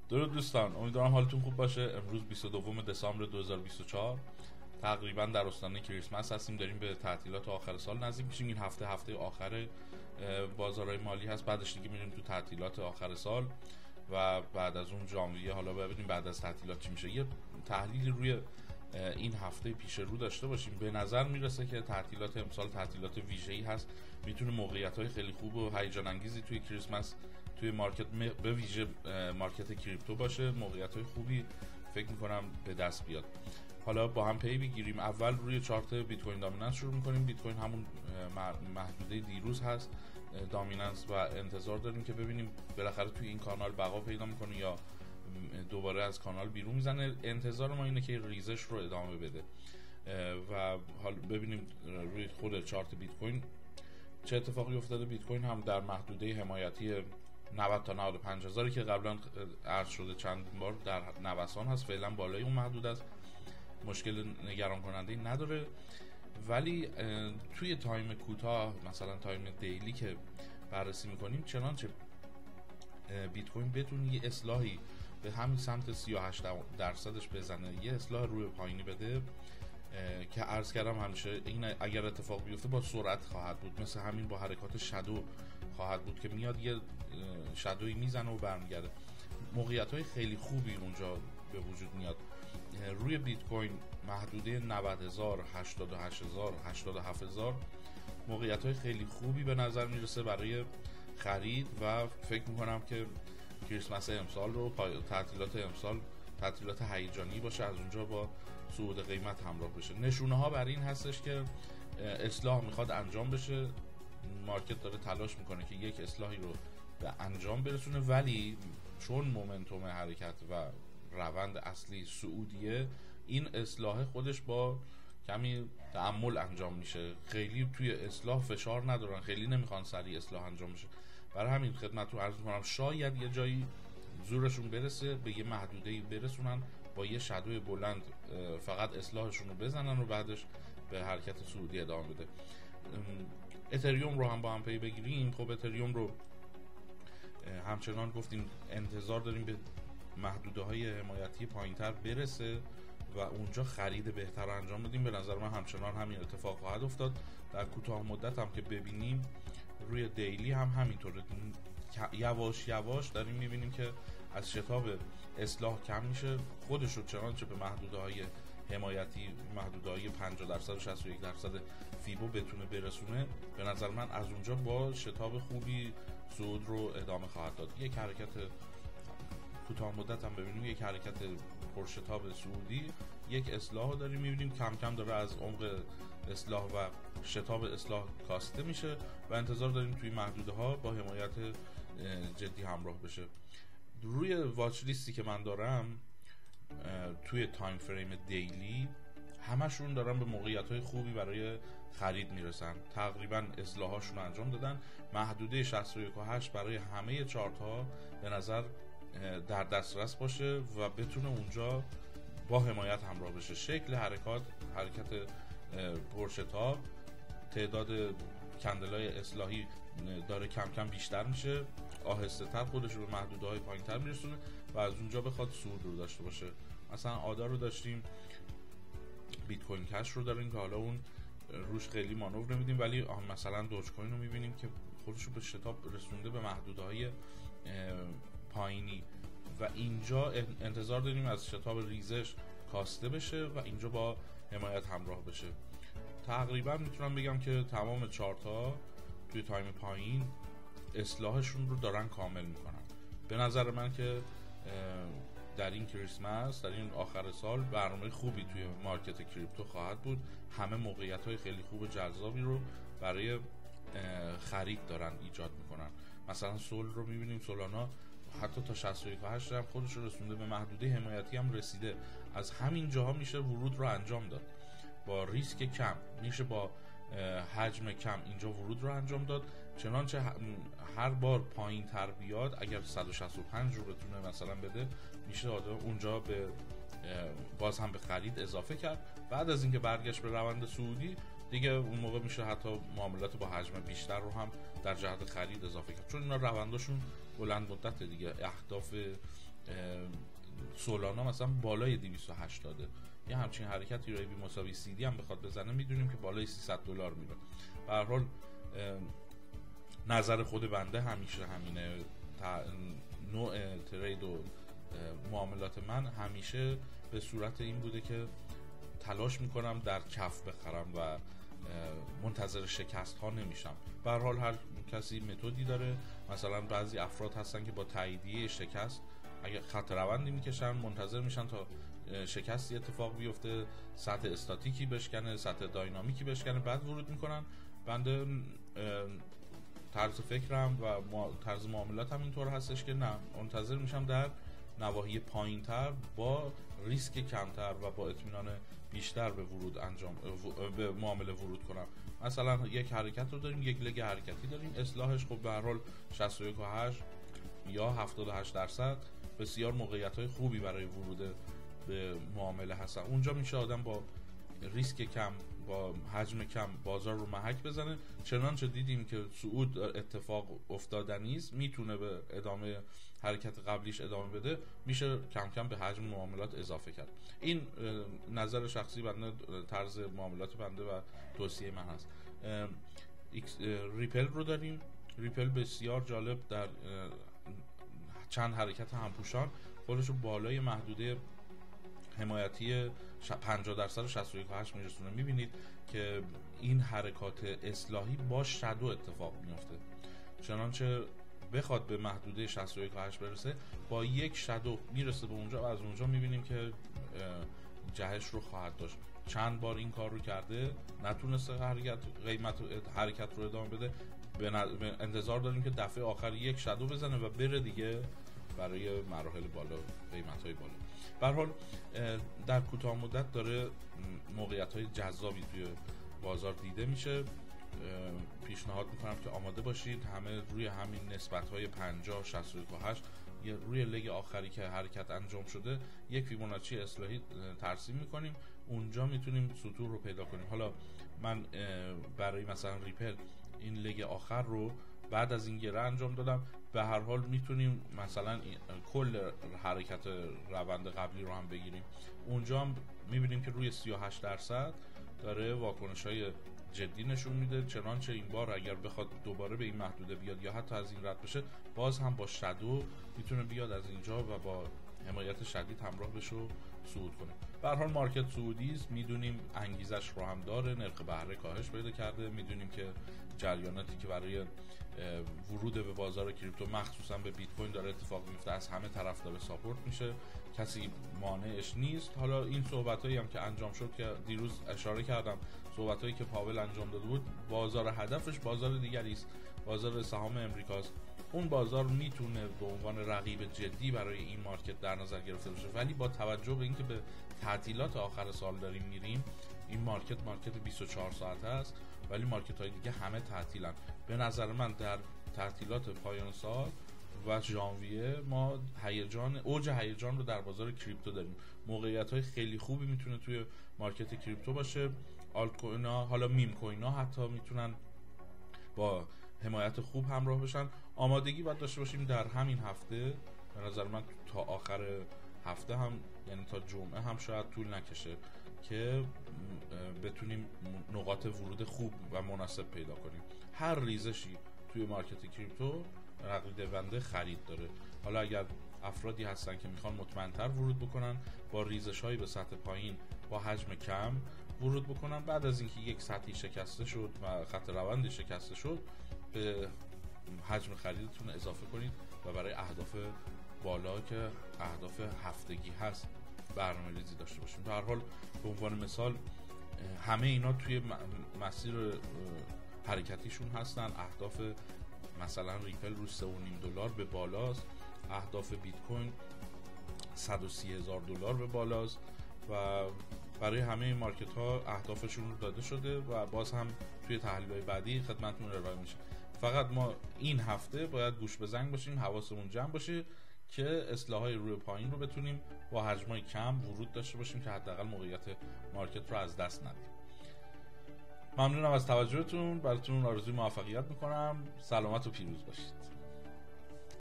درود دوستان، امیدوارم حالتون خوب باشه. امروز 22 دسامبر 2024 تقریبا در آستانه کریسمس هستیم. داریم به تعطیلات آخر سال نزدیک میشیم. این هفته آخر بازارهای مالی هست، بعدش دیگه میریم تو تعطیلات آخر سال و بعد از اون ژانویه حالا ببینیم بعد از تعطیلات چی میشه. یه تحلیلی روی این هفته پیش رو داشته باشیم. به نظر میرسه که تعطیلات امسال تعطیلات ویژه‌ای هست، میتونه موقعیت‌های خیلی خوب و هیجان انگیزی توی کریسمس توی مارکت به ویژه مارکت کریپتو باشه. موقعیت‌های خوبی فکر می‌کنم به دست بیاد. حالا با هم پی بگیریم. اول روی چارت بیت کوین دامیننس شروع می‌کنیم. بیت کوین همون محدوده دیروز هست دامیننس و انتظار داریم که ببینیم بالاخره توی این کانال بقا پیدا می‌کنه یا دوباره از کانال بیرون میزنه. انتظار ما اینه که ریزش رو ادامه بده و حالا ببینیم روی خود چارت بیت کوین چه اتفاقی افتاده. بیت کوین هم در محدوده حمایتی 90 تا 95 هزاری که قبلا عرض شده چند بار در نوسان هست، فعلا بالای اون محدود است، مشکل نگران کننده نداره. ولی توی تایم کوتاه مثلا تایم دیلی که بررسی میکنیم، چنانچه بیت کوین بتونه یه اصلاحی به همین سمت 38% بزنه، یه اصلاح روی پایینی بده که عرض کردم همیشه این اگر اتفاق بیفته با سرعت خواهد بود، مثل همین با حرکات شادو خواهد بود که میاد یه شادویی میزنه و برمیگرده. موقعیت‌های خیلی خوبی اونجا به وجود میاد. روی بیت کوین محدوده 90,000 88,000 87,000 موقعیت‌های خیلی خوبی به نظر میرسه برای خرید و فکر میکنم که کریسمس امسال رو تعطیلات امسال تعطیلات هیجانی باشه، از اونجا با صعود قیمت همراه بشه. نشونه ها بر این هستش که اصلاح میخواد انجام بشه. مارکت داره تلاش میکنه که یک اصلاحی رو به انجام برسونه، ولی چون مومنتوم حرکت و روند اصلی صعودیه، این اصلاح خودش با کمی تأمل انجام میشه. خیلی توی اصلاح فشار ندارن، خیلی نمیخوان سریع اصلاح انجام بشه. برای همین خدمتتون عرض میکنم شاید یه جایی زورشون برسه به یه محدوده‌ای برسونن، با یه شادوی بلند فقط اصلاحشون رو بزنن و بعدش به حرکت صعودی ادامه بده. اتریوم رو هم با هم پی بگیریم. خب اتریوم رو همچنان گفتیم انتظار داریم به محدوده‌های حمایتی پایین‌تر برسه و اونجا خرید بهتر انجام بدیم. به نظر من همچنان همین اتفاق خواهد افتاد. در کوتاه مدت هم که ببینیم روی دیلی هم همینطوره، یواش یواش داریم میبینیم که از شتاب اصلاح کم میشه. خودش رو چنانچه به محدوده‌های حمایتی محدوده‌های 50% و 61% فیبو بتونه برسونه، به نظر من از اونجا با شتاب خوبی صعود رو ادامه خواهد داد. یک حرکت کوتاه مدت هم ببینیم، یک حرکت پرشتاب صعودی، یک اصلاح داریم میبینیم کم کم داره از عمق اصلاح و شتاب اصلاح کاسته میشه و انتظار داریم توی محدوده ها با حمایت جدی همراه بشه. روی واچ لیستی که من دارم توی تایم فریم دیلی همشون دارن به موقعیت های خوبی برای خرید میرسن. تقریبا اصلاحاشون رو انجام دادن. محدوده 61.8 برای همه چارت ها به نظر در دسترس باشه و بتونه اونجا با حمایت همراه بشه. شکل حرکت پرشتاب، تعداد کندلای اصلاحی داره کم کم بیشتر میشه، آهسته تر خودش رو به محدوده های پایین تر میرسونه و از اونجا بخواد صعود رو داشته باشه. مثلا آدا رو داشتیم، بیت کوین کش رو داریم که حالا اون روش خیلی مانور نمیدیم، ولی مثلا دوج کوین رو میبینیم که خودش رو به شتاب رسونده به محدوده های پایینی و اینجا انتظار داریم از شتاب ریزش کاسته بشه و اینجا با حمایت همراه بشه. تقریبا میتونم بگم که تمام چارت ها توی تایم پایین اصلاحشون رو دارن کامل میکنن. به نظر من که در این کریسمس، در این آخر سال برنامه خوبی توی مارکت کریپتو خواهد بود. همه موقعیت های خیلی خوب و جذابی رو برای خرید دارن ایجاد میکنن. مثلا سول رو میبینیم، سولانا حتی تا 61.8 هم خودش رو رسونده به محدوده حمایتی هم رسیده. از همین جاها میشه ورود رو انجام داد، با ریسک کم میشه با حجم کم اینجا ورود رو انجام داد. چنانچه هر بار پایین تر بیاد، اگر 165 رو بتونه مثلا بده، میشه اونجا به باز هم به خرید اضافه کرد. بعد از اینکه برگشت به روند صعودی دیگه اون موقع میشه حتی معاملات با حجم بیشتر رو هم در جهت خرید اضافه کرد، چون اینا رونداشون بلند مدت دیگه. اهداف سولانا مثلا بالای 280 یه همچین حرکتی رو بی سی دی هم بخواد بزنه میدونیم که بالای $300 میره. به هر حال نظر خود بنده همیشه همینه، نوع ترید و معاملات من همیشه به صورت این بوده که تلاش میکنم در کف بخرم و منتظر شکست ها نمیشم. به هر حال هر کسی متدی داره، مثلا بعضی افراد هستن که با تاییدیه شکست اگه خط روندی میکشن منتظر میشن تا شکستی اتفاق بیفته، سطح استاتیکی بشکنه، سطح داینامیکی بشکنه، بعد ورود میکنن. بنده طرز فکرم و طرز معاملاتم اینطور هستش که نه، منتظر میشم در نواحی پایین‌تر با ریسک کمتر و با اطمینان بیشتر به معامله ورود کنم. مثلا یک حرکت رو داریم، یک لگ حرکتی داریم، اصلاحش خب به هر حال 61.8 یا 78% بسیار موقعیت‌های خوبی برای ورود به معامله هستن. اونجا میشه آدم با ریسک کم، با حجم کم بازار رو محک بزنه. چنانچه دیدیم که صعود اتفاق افتادنی است، میتونه به ادامه حرکت قبلیش ادامه بده، میشه کم کم به حجم معاملات اضافه کرد. این نظر شخصی بنده، طرز معاملات بنده و توصیه من هست. ریپل رو داریم. ریپل بسیار جالب در چند حرکت همپوشان خودش رو بالای محدوده حمایتی 50% و 61.8 میرسونه. میبینید که این حرکات اصلاحی با شادو اتفاق میفته، چنانچه بخواد به محدوده 61.8 برسه با یک شادو میرسه به اونجا و از اونجا میبینیم که جهش رو خواهد داشت. چند بار این کار رو کرده، نتونسته حرکت رو ادامه بده. انتظار داریم که دفعه آخر یک شادو بزنه و بره دیگه برای مراحل بالا، قیمت‌های بالا. به هر حال در کوتاه مدت داره موقعیت‌های جذابی توی بازار دیده میشه. پیشنهاد میکنم که آماده باشید. همه روی همین نسبت‌های 50 61.8 روی لگ آخری که حرکت انجام شده یک فیبوناچی اصلاحی ترسیم میکنیم، اونجا میتونیم سطوح رو پیدا کنیم. حالا من برای مثلا ریپل این لگ آخر رو بعد از این گره انجام دادم. به هر حال میتونیم مثلا کل حرکت روند قبلی رو هم بگیریم. اونجا هم میبینیم که روی 38% داره واکنش‌های جدی نشون میده، چنانچه این بار اگر بخواد دوباره به این محدوده بیاد یا حتی از این رد بشه، باز هم با شادو میتونه بیاد از اینجا و با حمایت شدید همراه بشه و صعود کنه. به هر حال مارکت سعودی است، میدونیم انگیزش رو هم داره، نرخ بهره کاهش پیدا کرده، میدونیم که جریاناتی که برای ورود به بازار کریپتو مخصوصا به بیت کوین داره اتفاق میفته از همه طرف داره ساپورت میشه، کسی مانعش نیست. حالا این صحبتایی هم که انجام شد که دیروز اشاره کردم، صحبتایی که پاول انجام داده بود، بازار هدفش بازار دیگری است، بازار سهام امریکاست. اون بازار میتونه به عنوان رقیب جدی برای این مارکت در نظر گرفته بشه، ولی با توجه به اینکه به تعطیلات آخر سال داریم میریم، این مارکت 24 ساعته است، ولی مارکت های دیگه همه تعطیلن. به نظر من در تعطیلات پایان سال و ژانویه ما اوج هیجان رو در بازار کریپتو داریم. موقعیت های خیلی خوبی میتونه توی مارکت کریپتو باشه. آلت کوین ها، حالا میم کوین ها حتی میتونن با حمایت خوب همراه بشن. آمادگی باید داشته باشیم در همین هفته، به نظر من تا آخر هفته هم، یعنی تا جمعه هم شاید طول نکشه که بتونیم نقاط ورود خوب و مناسب پیدا کنیم. هر ریزشی توی مارکت کریپتو عقیده بنده خرید داره. حالا اگر افرادی هستن که میخوان مطمئن‌تر ورود بکنن، با ریزش‌هایی به سطح پایین با حجم کم ورود بکنن، بعد از اینکه یک سطحی شکسته شد و خط روندی شکسته شد، به حجم خریدتون اضافه کنید و برای اهداف بالا که اهداف هفتگی هست برنامه‌ریزی داشته باشیم. به هر حال به عنوان مثال همه اینا توی مسیر حرکتیشون هستن. اهداف مثلا ریپل رو $3.5 به بالاست، اهداف بیت کوین $130,000 به بالاست و برای همه این مارکت ها اهدافشون رو داده شده و باز هم توی تحلیل‌های بعدی خدمتتون ارائه میشه. فقط ما این هفته باید گوش به زنگ باشیم، حواسمون جمع باشه که اصلاح‌های روی پایین رو بتونیم با حجمای کم ورود داشته باشیم که حداقل موقعیت مارکت رو از دست ندیم. ممنونم از توجهتون، براتون آرزوی موفقیت میکنم. سلامت و پیروز باشید.